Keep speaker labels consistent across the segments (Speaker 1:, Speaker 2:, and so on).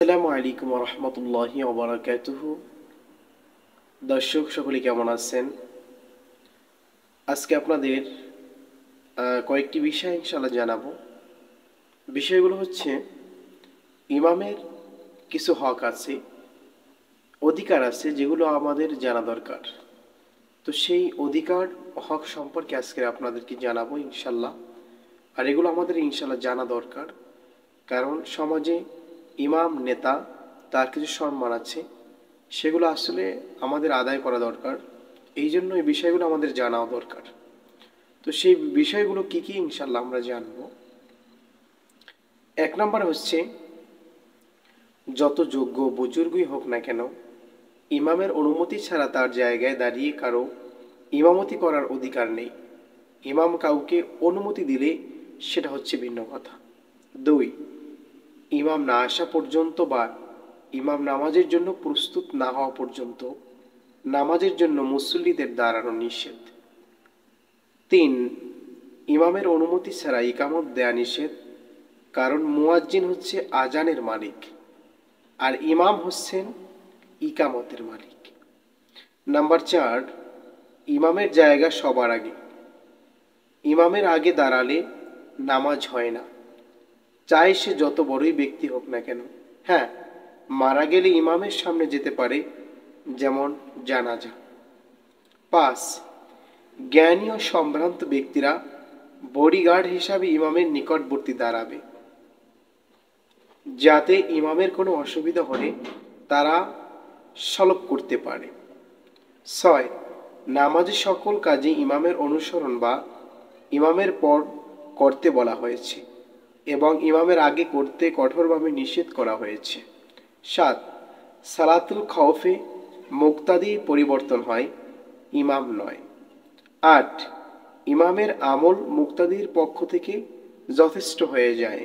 Speaker 1: আসসালামু আলাইকুম রহমতুল্লাহি ওবারাকাতুহু। দর্শক সকলে কেমন আছেন? আজকে আপনাদের কয়েকটি বিষয় ইনশাআল্লাহ জানাবো। বিষয়গুলো হচ্ছে, ইমামের কিছু হক আছে, অধিকার আছে, যেগুলো আমাদের জানা দরকার। তো সেই অধিকার হক সম্পর্কে আজকে আপনাদেরকে জানাবো ইনশাল্লাহ। আর এগুলো আমাদের ইনশাল্লাহ জানা দরকার, কারণ সমাজে ইমাম নেতা তার কিছু সম্মান আছে, সেগুলো আসলে আমাদের আদায় করা দরকার। এই জন্য এই বিষয়গুলো আমাদের জানাও দরকার। তো সেই বিষয়গুলো কি কি ইনশাল্লাহ আমরা জানবো। এক নম্বর হচ্ছে, যত যোগ্য বুজুর্গই হোক না কেন, ইমামের অনুমতি ছাড়া তার জায়গায় দাঁড়িয়ে কারো ইমামতি করার অধিকার নেই। ইমাম কাউকে অনুমতি দিলে সেটা হচ্ছে ভিন্ন কথা। 2, ইমাম না আসা পর্যন্ত বা ইমাম নামাজের জন্য প্রস্তুত না হওয়া পর্যন্ত নামাজের জন্য মুসল্লিদের দাঁড়ানো নিষেধ। 3, ইমামের অনুমতি ছাড়া ইকামত দেয়া নিষেধ, কারণ মুয়াজ্জিন হচ্ছে আজানের মালিক আর ইমাম হচ্ছেন ইকামতের মালিক। নাম্বার 4, ইমামের জায়গা সবার আগে। ইমামের আগে দাঁড়ালে নামাজ হয় না, চাই সে যত বড়ই ব্যক্তি হোক না কেন। হ্যাঁ, মারা গেলে ইমামের সামনে যেতে পারে, যেমন জানাজা। 5, জ্ঞানী ও সম্ভ্রান্ত ব্যক্তিরা বডিগার্ড হিসাবে ইমামের নিকটবর্তী দাঁড়াবে, যাতে ইমামের কোনো অসুবিধা হলে তারা সলভ করতে পারে। 6, নামাজে সকল কাজে ইমামের অনুসরণ বা ইমামের পর করতে বলা হয়েছে এবং ইমামের আগে করতে কঠোরভাবে নিষেধ করা হয়েছে। 7, সালাতুল খাউফে মুক্তাদি পরিবর্তন হয়, ইমাম নয়। 8, ইমামের আমল মুক্তাদির পক্ষ থেকে যথেষ্ট হয়ে যায়,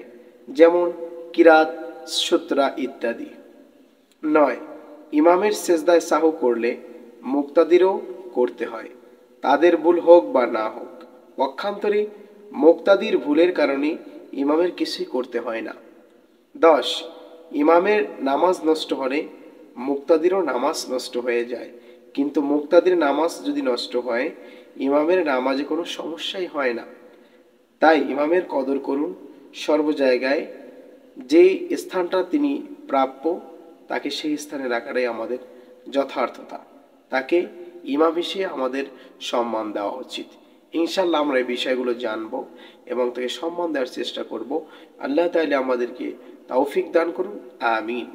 Speaker 1: যেমন কিরাত, সূত্রা ইত্যাদি। 9, ইমামের সেজদায় সাহু করলে মুক্তাদিরও করতে হয়, তাদের ভুল হোক বা না হোক। পক্ষান্তরে মুক্তাদির ভুলের কারণে ইমামের কিছুই করতে হয় না। 10, ইমামের নামাজ নষ্ট হলে মুক্তাদিরও নামাজ নষ্ট হয়ে যায়, কিন্তু মুক্তাদির নামাজ যদি নষ্ট হয়, ইমামের নামাজে কোনো সমস্যাই হয় না। তাই ইমামের কদর করুন সর্ব জায়গায়। যেই স্থানটা তিনি প্রাপ্য, তাকে সেই স্থানে রাখাটাই আমাদের যথার্থতা। তাকে ইমাম হিসেবে আমাদের সম্মান দেওয়া উচিত। ইনশাল্লাহ আমরা এই বিষয়গুলো জানবো এবং তাকে সম্মান দেওয়ার চেষ্টা করব। আল্লাহ তাআলা আমাদেরকে তৌফিক দান করুন। আমিন।